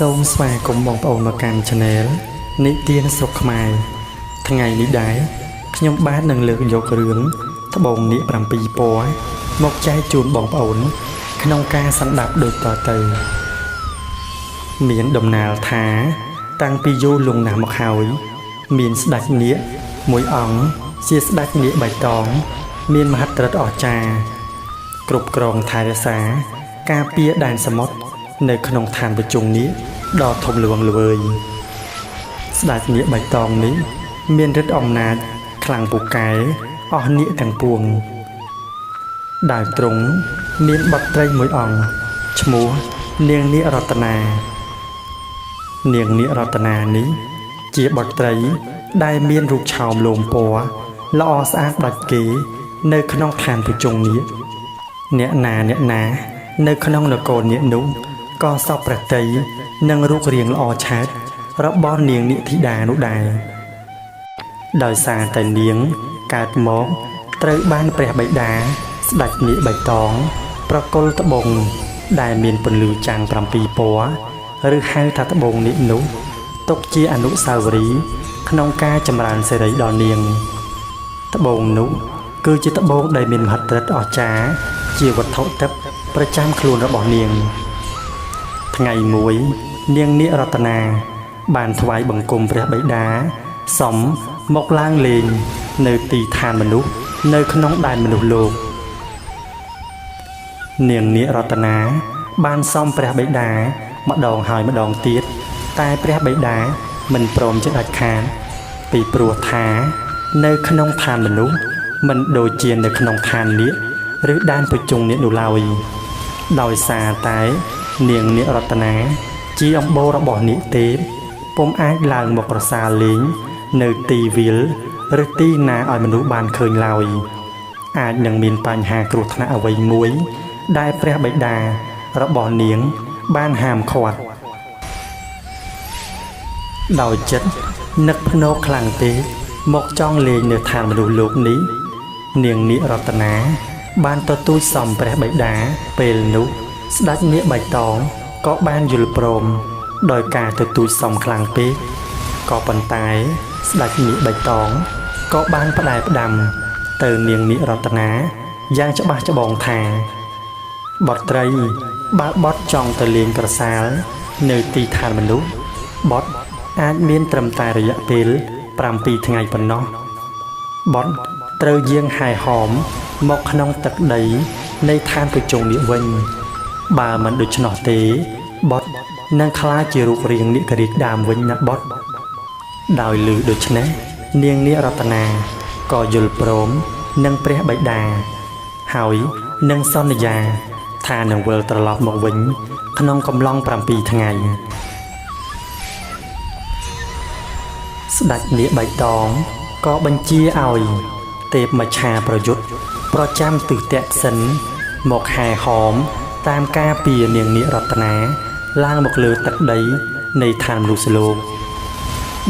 សូមស្វាគមន៍បងប្អូនមកកាន់ Channel និទានស្រុកខ្មែរថ្ងៃនេះដែរខ្ញុំបាទនឹងលើកយករឿងត្បូងនាគ7ពណ៌មកចែកជូនបងប្អូនក្នុងការសន្តាប់ដូចតទៅមានដំណាលថាតាំងពីយូរលង់ណាស់មកហើយមានស្ដេចនាគមួយអង្គជាស្ដេចនាគបៃតងមានមហិទ្ធិឫទ្ធិអស្ចារ្យគ្រប់គ្រងថែរក្សាការពារដែនសមុទ្រនៅក្នុងឋានប្រជុំនាគដ៏ធំល្វឹងល្វើយស្ដេចនាគបៃតងនេះមានឫទ្ធិអំណាចខ្លាំងពូកែអស់នាគទាំងពួងដោយទ្រង់មានបុត្រីមួយអង្គឈ្មោះនាងនាគរតនានាងនាគរតនានេះជាបុត្រីដែលមានរូបឆោមលោមពណ៌ល្អស្អាតដាច់គេនៅក្នុងឋានប្រជុំនាគអ្នកណានៅក្នុងនគរនាគនោះក៏សពព្រះតីនឹងរូបរាងល្អឆើតរបស់នាងនាគធីតានោះដែរដោយសារតែនាងកើតមកត្រូវបានព្រះបិតាស្ដេចនាគបៃតងប្រគល់ត្បូងដែលមានពន្លឺចាំង7ពណ៌ឬហៅថាត្បូងនាគនោះទុកជាអនុស្សាវរីយ៍ក្នុងការចម្រើនសិរីដល់នាងត្បូងនោះគឺជាត្បូងដែលមានមហិទ្ធិឫទ្ធិអស្ចារ្យជាវត្ថុទិព្វប្រចាំខ្លួនរបស់នាងថ្ងៃមួយនាងនាគរតនាបានថ្វាយបង្គំព្រះបិតាសុំមកឡើងលេងនៅទីឋានមនុស្សនៅក្នុងដែនមនុស្សលោកនាងនាគរតនាបានសុំព្រះបិតាម្ដងហើយម្ដងទៀតតែព្រះបិតាមិនព្រមជាដាច់ខាតពីព្រោះថានៅក្នុងឋានមនុស្សមិនដូចជានៅក្នុងឋាននាគឬដែនប្រជុំនាគនោះឡើយដោយសារតែនាងនាគរតនាជាអំបូររបស់នាគទេពពុំអាចឡើងមកប្រសាលេងនៅទីវាលឬទីណាឲ្យមនុស្សបានឃើញឡើយអាចនឹងមានបញ្ហាគ្រោះថ្នាក់អ្វីមួយដែលព្រះបិតារបស់នាងបានហាមឃាត់ដោយចិត្តនឹកភ្នោកខ្លាំងពេកមកចង់លេងនៅឋានមនុស្សលោកនេះនាងនាគរតនាបានទទូចសុំព្រះបិតាពេលនោះស្ដេចនាគបៃតងក៏បានយល់ព្រមដោយការទទូចសុំខ្លាំងពេកក៏ប៉ុន្តែស្ដេចនាគបៃតងក៏បានផ្ដែផ្ដាំទៅនាងនាគរតនាយ៉ាងច្បាស់ច្បងថាបុត្រីបើបុត្រចង់ទៅលេងក្រសាលនៅទីឋានមនុស្សបុត្រអាចមានត្រឹមតែរយៈពេល7ថ្ងៃប៉ុណ្ណោះបុត្រត្រូវយាងហែហោមមកក្នុងទឹកដីនៃឋានប្រជុំនាគវិញបើមិនដូច្នោះទេបុត្រនឹងក្លាយជារូបរាងនាគរាជដើមវិញណាបុត្រដោយឮដូច្នេះនាងនាគរតនាក៏យល់ព្រមនឹងព្រះបិតាហើយនឹងសន្យាថានឹងវិលត្រឡប់មកវិញក្នុងកំឡុង7ថ្ងៃស្ដេចនាគបៃតងក៏បញ្ជាឲ្យទេពមច្ឆាប្រយុទ្ធប្រចាំទិសទក្សិណមកហែហោមតាមការពារនាងនាគរតនាឡើងមកលើទឹកដីនៃឋានមនុស្សលោក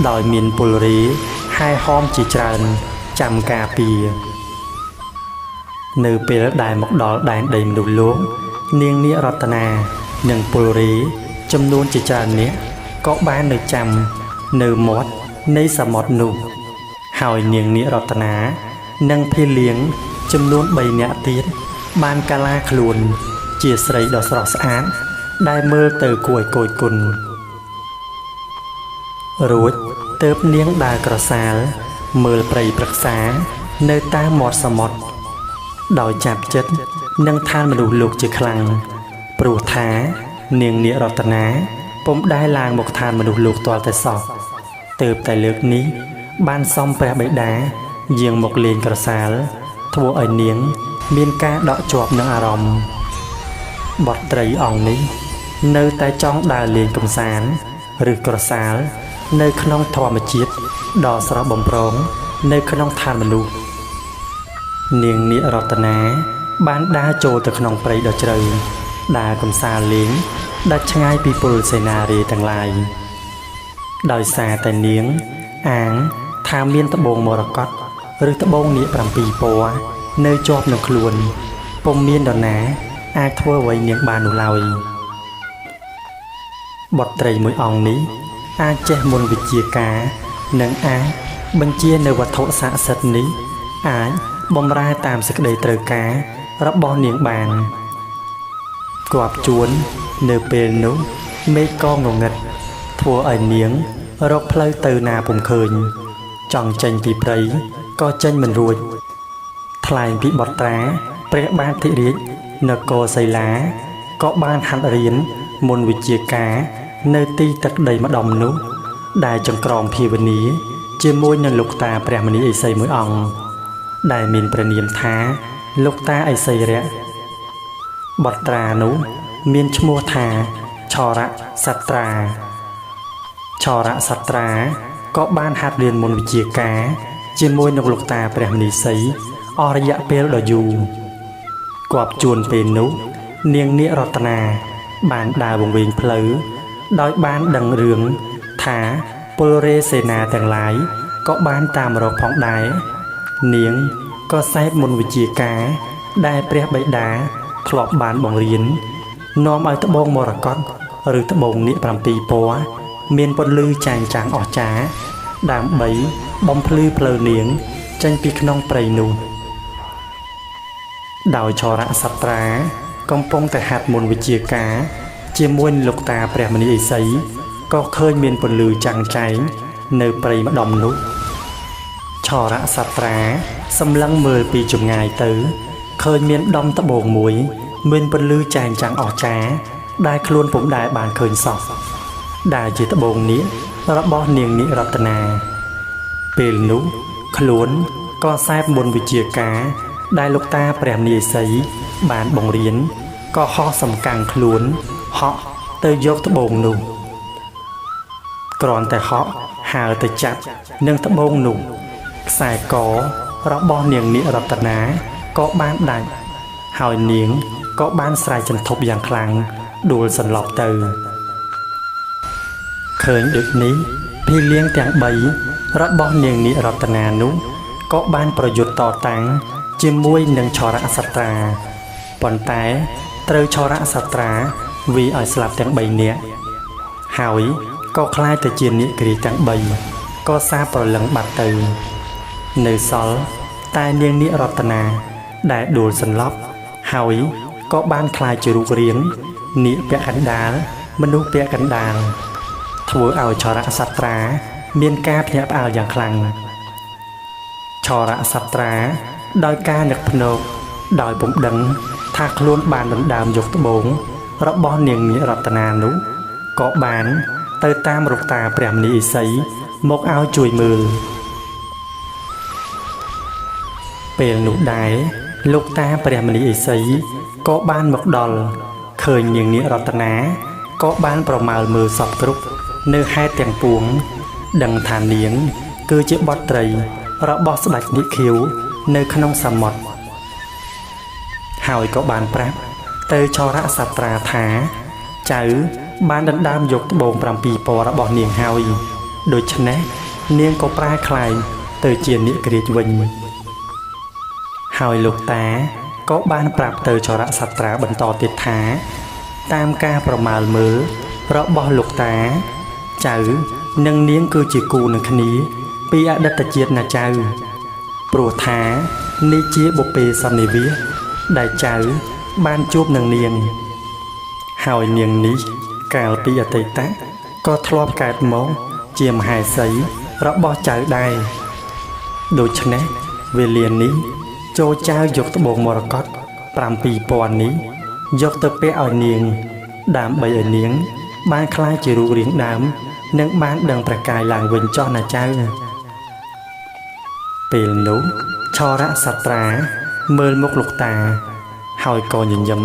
ដោយមានពលរីហែហោមជាច្រើនចាំការពារនៅពេលដែលមកដល់ដែនដីមនុស្សលោកនាងនាគរតនានិងពលរីចំនួនជាច្រើននាក់ក៏បាននៅចាំនៅមាត់នៃសមុទ្រនោះហើយនាងនាគរតនានិងភីលៀងចំនួន3នាក់ទៀតបានកាឡាខ្លួនជាស្រីដ៏ស្រស់ស្អាតដែលមើលទៅគួរឲ្យគយគន់រួចទើបនាងដើរក្រសាលមើលព្រៃព្រឹក្សានៅតាមមាត់សមុទ្រដោយចាប់ចិត្តនឹងឋានមនុស្សលោកជាខ្លាំងព្រោះថានាងនាគរតនាពុំដែលឡើងមកឋានមនុស្សលោកទាល់តែសោះទើបតែលើកនេះបានសុំព្រះបិតាយាងមកលេងក្រសាលធ្វើឲ្យនាងមានការដក់ជាប់នឹងអារម្មណ៍បុត្រីអង្គនេះនៅតែចង់ដើរលេងកម្សាន្តឬក្រសាលនៅក្នុងធម្មជាតិដ៏ស្រស់បំព្រងនៅក្នុងឋានមនុស្សនាងនាគរតនាបានដើរចូលទៅក្នុងព្រៃដ៏ជ្រៅដើរកម្សាន្តលេងដាច់ឆ្ងាយពីពលសេនារីទាំងឡាយដោយសារតែនាងអាងថាមានត្បូងមរកតឬត្បូងនាគ7ពណ៌នៅជាប់នឹងខ្លួនពុំមាននរណាអាចធ្វើអ្វីនាងបាននោះឡើយ บทไตรมวยองนี้អាចចេះមុនវិជាការនិងអាចបញ្ជានៅវត្ថុស័ក្តិសិទ្ធិនេះអាចបំរើតាមសេចក្តីត្រូវការរបស់នាងបានគប់ជួននៅពេលនោះមេឃក៏ងងឹតធ្វើឲ្យនាងរកផ្លូវទៅណាពុំឃើញចង់ចេញពីព្រៃក៏ចេញមិនរួចថ្លែងពីបទត្រាព្រះបាទធិរាជនគរសីលាក៏បានហាត់រៀនមុនវិជាការនៅទីទឹកដីម្ដុំនោះដែលចង្ក្រងភាវនាជាមួយនឹងលោកតាព្រះមនីឥសីមួយអង្គដែលមានព្រះនាមថាលោកតាឥសីរៈបទត្រានោះមានឈ្មោះថាឆរៈសត្រាឆរៈសត្រាក៏បានហាត់រៀនមុនវិជាការជាមួយនឹងលោកតាព្រះមនីឥសីអស់រយៈពេលដ៏យូរគប់ជួនពេលនោះនាងនាគរតនាបានដើរវង្វេងផ្លូវដោយបានដឹងរឿងថាពលរេសេនាទាំងឡាយក៏បានតាមរកផងដែរនាងក៏សេពមុនវិជាការដែលព្រះបិតាធ្លាប់បានបង្រៀននាំឲ្យត្បូងមរកតឬត្បូងនាគ7ពណ៌មានពន្លឺចែងចាំងអស្ចារ្យដើម្បីបំភ្លឺផ្លូវនាងចេញពីក្នុងព្រៃនោះដោយឆរៈសត្រាកំពុងតែហាត់មុនវិជាការជាមួយលោកតាព្រះមនីឥសីក៏ឃើញមានពន្លឺចាំងចែងនៅព្រៃម្ដុំនោះឆរៈសត្រាសម្លឹងមើលពីចម្ងាយទៅឃើញមានដុំត្បូងមួយមានពន្លឺចែងចាំងអស្ចារ្យដែលខ្លួនពុំដែលបានឃើញសោះដែលជាត្បូងនាគរបស់នាងនិរតនាពេលនោះខ្លួនក៏សេពមុនវិជាការដែលលោកតាព្រះមនីឥសីបានបង្រៀនក៏ហោះសំកាំងខ្លួនហក់ទៅយកត្បូងនោះគ្រាន់តែហក់ហើរទៅចាប់នឹងត្បូងនោះខ្សែករបស់នាងនិរតនាក៏បានដាច់ហើយនាងក៏បានស្រែកចន្ទប់យ៉ាងខ្លាំងដួលសន្លប់ទៅឃើញដូចនេះភីលៀងទាំង3របស់នាងនិរតនានោះក៏បានប្រយុទ្ធតតាំងជាមួយនឹងឆរៈសត្រាប៉ុន្តែត្រូវឆរៈសត្រាវាឲ្យស្លាប់ទាំង3នាក់ហើយក៏คล้ายទៅជានាគរាជទាំង3ក៏សាប្រលឹងបាត់ទៅនៅសល់តែនាងនិរតនាដែលដួលសន្លប់ហើយក៏បានคล้ายជារូបរាងនាគពាក់កណ្ដាលមនុស្សពាក់កណ្ដាលធ្វើឲ្យឆរៈសត្រាមានការភ្ញាក់ផ្អើលយ៉ាងខ្លាំងឆរៈសត្រាដោយការនឹកភ្នែកដោយពុំដឹងថាខ្លួនបានដណ្ដើមយកត្បូងរបស់នាងនិរតនានោះក៏បានទៅតាមលោកតាព្រះមនីឥសីមកឲ្យជួយមើលពេលនោះដែរលោកតាព្រះមនីឥសីក៏បានមកដល់ឃើញនាងនិរតនាក៏បានប្រមើលមើលសពគ្រប់នៅហេតុទាំងពួងដឹងថានាងគឺជាបុត្រីរបស់ស្ដេចនិខៀវនៅក្នុងសមុទ្រហើយក៏បានប្រាប់ទៅឆរៈសត្រាថាចៅបានដណ្ដើមយកត្បូង7ពណ៌របស់នាងហើយដូច្នេះនាងក៏ប្រែក្លាយទៅជានាគរាជវិញហើយលោកតាក៏បានប្រាប់ទៅឆរៈសត្រាបន្តទៀតថាតាមការប្រមាលមើលរបស់លោកតាចៅនិងនាងគឺជាគូនឹងគ្នាពីអតីតជាតិណាចៅព្រោះថានេះជាបុព្វេសន្និវាសដែលចៅបានជួបនឹងនាងហើយនាងនេះកាលពីអតីតក៏ធ្លាប់កើតមកជាមហេសីរបស់ចៅដែរដូច្នេះវេលានេះចូលចៅយកត្បូងមរកត7ពណ៌នេះយកទៅពាក់ឲ្យនាងដើម្បីឲ្យនាងបានក្លាយជារូបរាងដើមនិងបានដឹងប្រកាយឡើងវិញចុះណាចៅពេលនោះឆរៈសត្រាមើលមុខលោកតាហើយក៏ញញឹម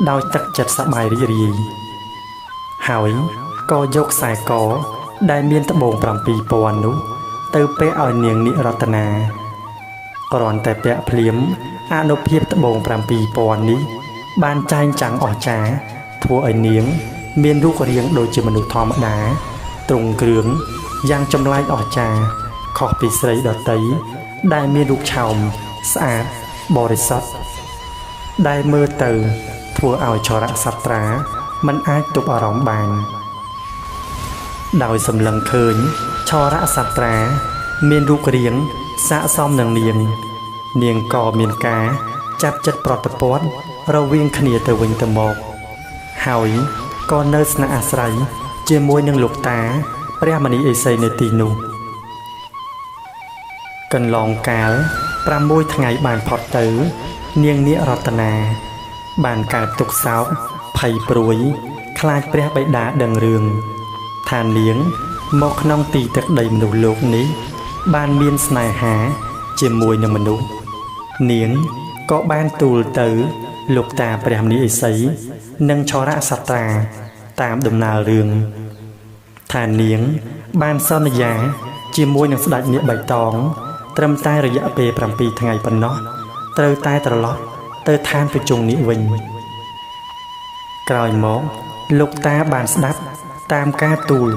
ដោយទឹកចិត្តសប្បាយរីករាយហើយក៏យកខ្សែកដែលមានត្បូង7ពណ៌នោះទៅពាក់ឲ្យនាងនិរតនាគ្រាន់តែពាក់ភ្លាមអនុភាពត្បូង7ពណ៌នេះបានចែងចាំងអស្ចារ្យធ្វើឲ្យនាងមានរូបរាងដូចជាមនុស្សធម្មតាទ្រង់គ្រឿងយ៉ាងចម្លែកអស្ចារ្យខុសពីស្រីដតីដែលមានរូបឆោមស្អាតបរិសុទ្ធដែលមើលទៅធ្វើឲ្យឆរៈសត្រាមិនអាចទប់អារម្មណ៍បាន ដោយសម្លឹងឃើញឆរសត្រាមានរូបរាងស័ក្តិសមនឹងនាងក៏មានការចាប់ចិត្តប្រតិព័ទ្ធរវាងគ្នាទៅវិញទៅមកហើយក៏នៅស្នាក់អាស្រ័យជាមួយនឹងលោកតាព្រះមនីឥសីនៅទីនោះកន្លងកាល6ថ្ងៃបានផុតទៅនាងនាគរតនាបានកើតទុក្ខសោកភ័យព្រួយខ្លាចព្រះបិតាដឹងរឿងថានាងមកក្នុងទីទឹកដីមនុស្សលោកនេះបានមានស្នេហាជាមួយនឹងមនុស្សនាងក៏បានទូលទៅលោកតាព្រះមនីឥសីនិងឆរសត្រាតាមដំណើររឿងថានាងបានសន្យាជាមួយនឹងស្ដេចនាគបៃតងត្រឹមតែរយៈពេល7ថ្ងៃប៉ុណ្ណោះត្រូវតែត្រឡប់ទៅឋានប្រជុំនេះវិញក្រោយមកលោកតាបានស្ដាប់តាមការទូល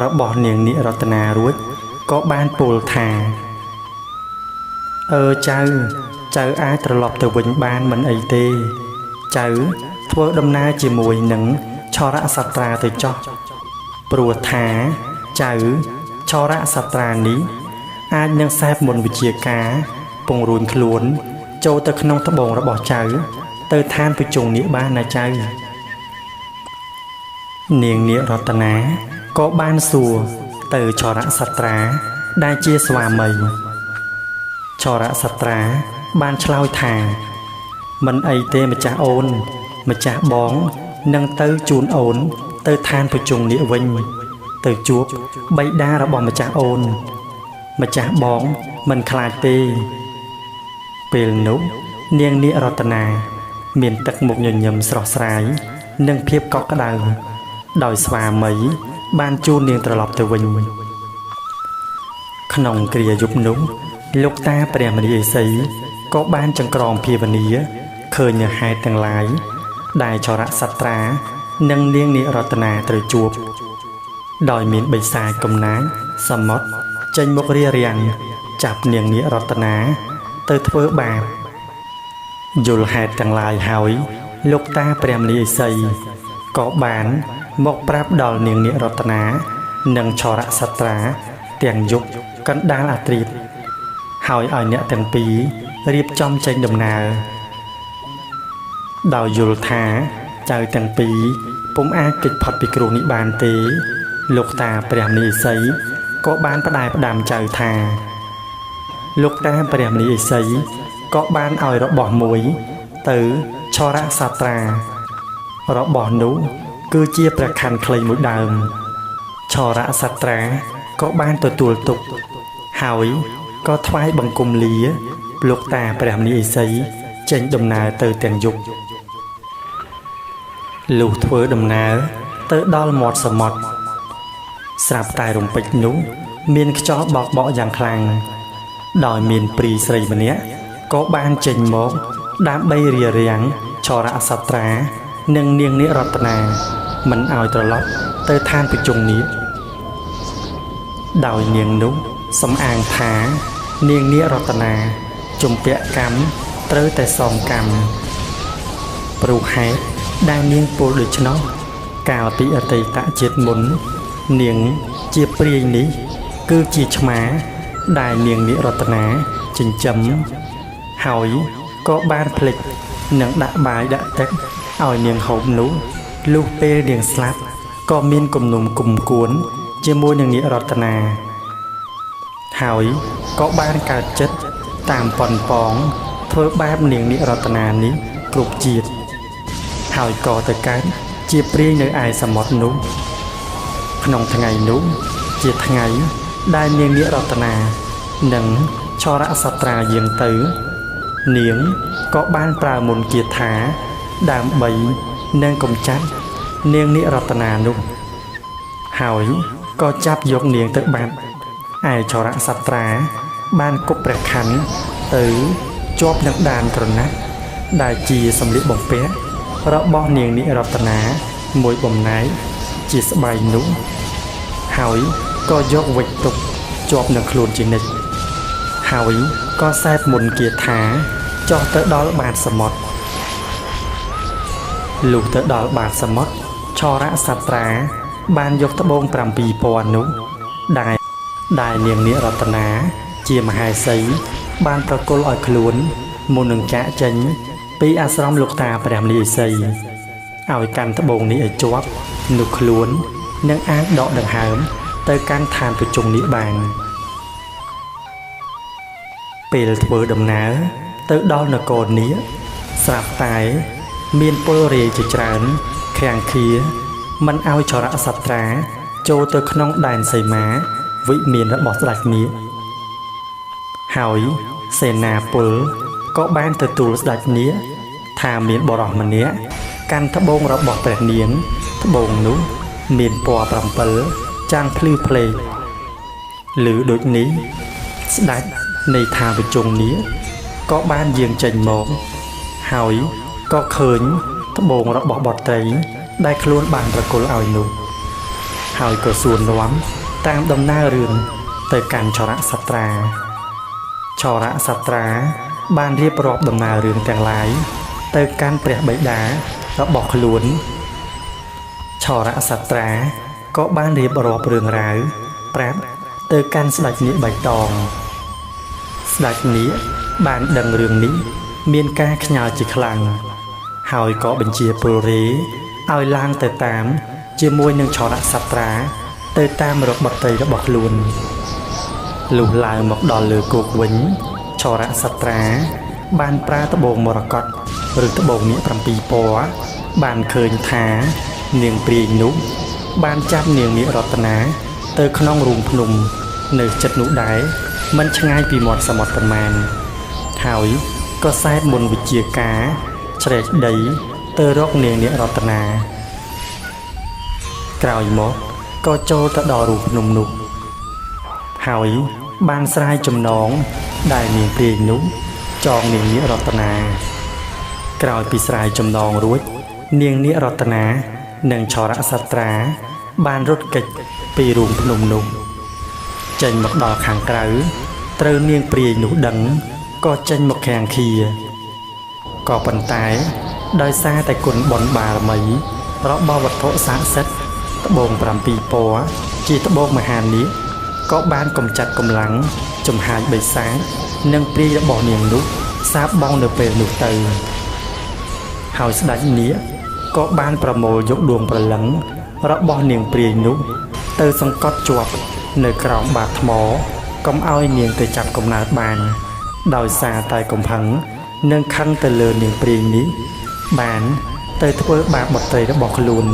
របស់នាងនាគរតនារួចក៏បានពោលថាចៅអាចត្រឡប់ទៅវិញបានមិនអីទេចៅធ្វើដំណើរជាមួយនឹងឆរសត្រាទៅចោះព្រោះថាចៅឆរសត្រានេះអាចនឹងសេពមន្តវិជ្ជាការពង្រួញខ្លួនចូលទៅក្នុងត្បូងរបស់ចៅទៅឋានប្រជុំនេះបានណាចៅនាងនាគរតនាក៏បានសួរទៅឆរសត្រាដែលជាស្វាមីឆរសត្រាបានឆ្លើយថាមិនអីទេម្ចាស់អូនម្ចាស់បងនឹងទៅជូនអូនទៅឋានប្រជុំនេះវិញទៅជួបបិតារបស់ម្ចាស់អូនម្ចាស់បងមិនខ្លាចទេពេលនោះនាងនាគរតនាមានទឹកមុខញញឹមស្រស់ស្រាយនិងភាពកក់ក្ដៅដោយស្វាមីបានជូននាងត្រឡប់ទៅវិញក្នុងគ្រាយប់នោះលោកតាព្រះមនីឥសីក៏បានចង្ក្រងភាវនាឃើញនៅហេតុទាំងឡាយដែលឆរសត្រានិងនាងនាគរតនាត្រូវជួបដោយមានបិសាចកំណាចសមុទ្រចេញមករារាំងចាប់នាងនាគរតនាទៅធ្វើបាបយល់ហេតុទាំងឡាយហើយលោកតាព្រះមនីឥសីក៏បានមកប្រាប់ដល់នាងនាគរតនានិងឆរសត្រាទាំងយប់កណ្ដាលអាត្រៀតហើយឲ្យអ្នកទាំងពីររៀបចំចេញដំណើរដោយយល់ថាចៅទាំងពីរពុំអាចគេចផុតពីគ្រោះនេះបានទេលោកតាព្រះមនីឥសីក៏បានផ្ដាយផ្ដាំចៅថាលោកតាព្រះមនីឥសីក៏បានឲ្យរបស់មួយទៅឆរសត្រារបស់នោះគឺជាព្រះខ័នខ្លីមួយដើមឆរសត្រាក៏បានទទួលទុកហើយក៏ថ្វាយបង្គំលាលោកតាព្រះមនីឥសីចេញដំណើរទៅទាំងយប់លុះធ្វើដំណើរទៅដល់មាត់សមុទ្រស្រាប់តែរំពេចនោះមានខ្យល់បក់យ៉ាងខ្លាំងដោយមានព្រីស្រីម្នាក់ក៏បានចេញមកដើម្បីរារាំងឆរសត្រានិងនាងនាគរតនាមិនឲ្យត្រឡប់ទៅឋានប្រជុំនេះដោយនាងនោះសំអាងថានាងនាគរតនាជំពាក់កម្មត្រូវតែសងកម្មព្រោះហេតុដែលនាងពោលដូច្នោះកាលពីអតីតជាតិមុននាងជាព្រាយនេះគឺជាឆ្មាដែលនាងនាគរតនាចិញ្ចឹមហើយក៏បានភ្លេចនឹងដាក់បាយដាក់ទឹកឲ្យនាងហូបនោះលុះពេលនាងស្លាប់ក៏មានគំនុំគុំគួនជាមួយនឹងនាគរតនាហើយក៏បានកើតចិត្តតាមប៉ុនប៉ងធ្វើបាបនាងនាគរតនានេះគ្រប់ជាតិហើយក៏ទៅកើតជាព្រាយនៅឯសមុទ្រនោះក្នុងថ្ងៃនោះជាថ្ងៃដែលនាងនាគរតនានិងឆរសត្រាយាងទៅនាងក៏បានប្រើមន្តគាថាដើម្បីនឹងកំចាត់នាងនាគរតនានោះហើយក៏ចាប់យកនាងទៅបាត់ឯឆរសត្រាបានគប់ព្រះខ័នទៅជាប់នឹងដានក្រណាត់ដែលជាសម្លៀកបំពាក់របស់នាងនាគរតនាមួយបំណែកជាស្បៃនោះហើយក៏យកវិចទុកជាប់នឹងខ្លួនជានិច្ចហើយក៏សែបមុនគាថាចុះទៅដល់បាតសមុទ្រលុះទៅដល់បាតសមុទ្រឆរសត្រា បានយកត្បូង7,000នោះដែលនាងនាគរតនាជាមហេសីបានប្រគល់ឲ្យខ្លួនមុននឹងចាកចេញពីអាស្រមលោកតាព្រះមនីសីឲ្យកាន់ត្បូងនេះឲ្យជាប់នោះខ្លួននឹងអាចដកដង្ហើមទៅកាន់ឋានប្រជុំនេះបានពេលធ្វើដំណើរទៅដល់នគរនេះស្រាប់តែមានពលរាយជាច្រើនខាំងឃាមិនឲ្យចរៈសត្រាចូលទៅក្នុងដែនសីមាវិមានរបស់ស្ដេចនាគហើយសេនាពលក៏បានទទួលស្ដេចនាគថាមានបរិសម្នាក់កាន់ត្បូងរបស់ព្រះនាងត្បូងនោះមានពណ៌7ចាំងភ្លឺផ្លេកឬដូចនេះស្ដេចនៃឋានប្រជុំនេះក៏បានយាងចេញមកហើយក៏ឃើញត្បូងរបស់បុត្រីដែលខ្លួនបានប្រគល់ឲ្យនោះហើយក៏សួរនាំតាមដំណើររឿងទៅកាន់ចរៈសត្រាចរៈសត្រាបានរៀបរាប់ដំណើររឿងទាំងឡាយទៅកាន់ព្រះបិតារបស់ខ្លួនចរៈសត្រាក៏បានរៀបរាប់រឿងរ៉ាវប្រាប់ទៅកាន់ស្ដេចនាគបៃតងស្ដេចនាគបានដឹងរឿងនេះមានការខ្ញាល់ជាខ្លាំងហើយក៏បញ្ជាពលរេឲ្យឡើងទៅតាមជាមួយនឹងចរៈសត្រាទៅតាមរកបុត្រីរបស់ខ្លួនលុះឡើងមកដល់លើគោកវិញចរៈសត្រាបានប្រើត្បូងមរកតឬត្បូងនេះ7 ពណ៌បានឃើញថានាងព្រាយនោះបានចាប់នាងនាគរតនាទៅក្នុងរូងភ្នំនៅជិតនោះដែរមិនឆ្ងាយពីមាត់សមុទ្រប៉ុន្មានហើយក៏សែតមុនវិជាការជ្រែកដីទៅរកនាងនាគរតនាក្រោយមកក៏ចូលទៅដល់រូងភ្នំនោះហើយបានស្រាយចំណងដែលនាងព្រាយនោះចងនាងនាគរតនាក្រោយពីស្រាយចំណងរួចនាងនាគរតនានិងចរៈសត្រាបានរត់គេចពីរូងភ្នំនោះចេញមកដល់ខាងក្រៅត្រូវនាងព្រាយនោះដឹងក៏ចេញមកខាងឃាក៏ប៉ុន្តែដោយសារតែគុណបុណ្យបារមីរបស់វត្ថុស័ក្តិសិទ្ធិត្បូង7 ពណ៌ជាត្បូងមហានាគក៏បានកំចាត់កម្លាំងចំហាយបិសាចនិងព្រាយរបស់នាងនោះសាបបងនៅពេលនោះទៅហើយស្ដេចនាគក៏បានប្រមូលយកដួងព្រលឹងរបស់នាងព្រាយនោះទៅសង្កត់ជាប់នៅក្រោមបាតថ្មកុំឲ្យនាងទៅចាប់កំណើតបានដោយសារតែកំហឹងនិងខឹងទៅលើនាងព្រាយនេះបានទៅធ្វើបាបបុត្រីរបស់ខ្លួន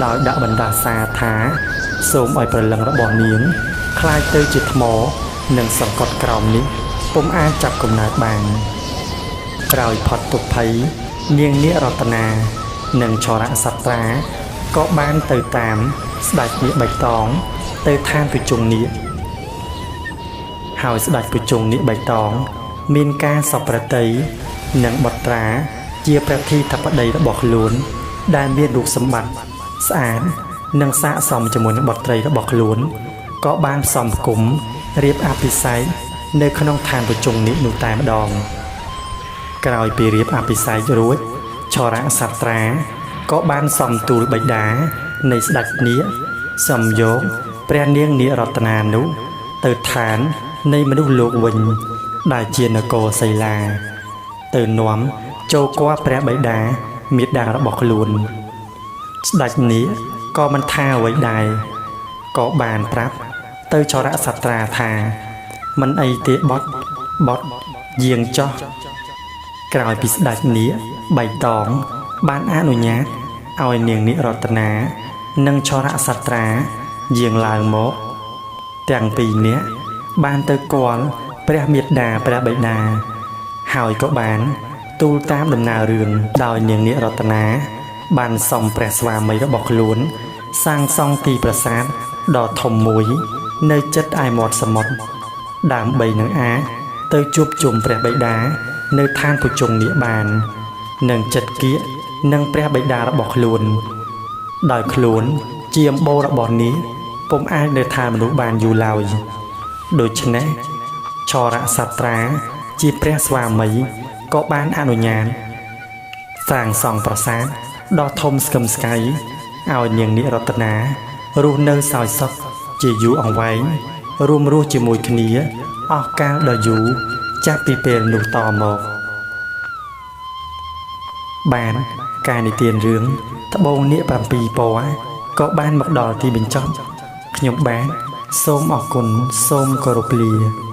ដោយដាក់បណ្ដាសាថាសូមឲ្យព្រលឹងរបស់នាងคล้ายទៅជាថ្មនិងសង្កត់ក្រោមនេះពុំអាចចាប់កំណើតបានក្រោយផុតទុក្ខភ័យនាងនាគរតនានិងចរៈសត្រាក៏បានទៅតាមស្ដេចនាគបៃតងទៅឋានប្រជុំនាគហើយស្ដេចប្រជុំនាគបៃតងមានការសពប្រតិនិងបុត្រាជាព្រះធីធបតីរបស់ខ្លួនដែលមានរូបសម្បត្តិស្អាតនិងស័ក្តិសមជាមួយនឹងបុត្រីរបស់ខ្លួនក៏បានផ្សំផ្គុំរៀបអភិសេកនៅក្នុងឋានប្រជុំនាគនោះតែម្ដងក្រោយពីរៀបអភិសេករួចចរៈសត្រាក៏បានសំទូលបិតានៃស្ដេចនាគសំយកព្រះនាងនាគរតនានោះទៅឋាននៃមនុស្សលោកវិញដែលជានគរសីលាទៅនាំចូលគាល់ព្រះបិតាមាតារបស់ខ្លួនស្ដេចនាគក៏មិនថាអ្វីដែរក៏បានប្រាប់ទៅចរៈសត្រាថាមិនអីទេបុតយាងចោះក្រោយពីស្ដេចនាគបៃតងបានអនុញ្ញាតឲ្យនាងនាគរតនានិងចរៈសត្រាយាងឡើងមកទាំងពីរនាក់បានទៅគាល់ព្រះមាតាព្រះបិតាហើយក៏បានទូលតាមដំណើររឿងដោយនាងនាគរតនាបានសំព្រះស្វាមីរបស់ខ្លួនសាងសង់ទីប្រាសាទដ៏ធំមួយនៅជិតឯមាត់សមុទ្រដើម្បីនឹងអាចទៅជួបជុំព្រះបិតានៅឋានប្រជុំនាគបាននិងចិត្តគៀកនឹងព្រះបិតារបស់ខ្លួនដោយខ្លួនជាអម្បូររបស់នាគពុំអាចនៅឋានមនុស្សបានយូរឡើយដូច្នេះចរៈសត្រាជាព្រះស្វាមីក៏បានអនុញ្ញាតសាងសង់ប្រាសាទដ៏ធំស្កឹមស្កៃ ឲ្យនាងនិរតនារស់នៅសោយសុខជាយូរអង្វែងរួមរស់ជាមួយគ្នាអស់កាលដ៏យូរចាប់ពីពេលនោះតមកបានការនិទានរឿងត្បូងនាគ7ពណ៌ក៏បានមកដល់ទីបញ្ចប់ខ្ញុំបាទសូមអរគុណសូមគោរពលា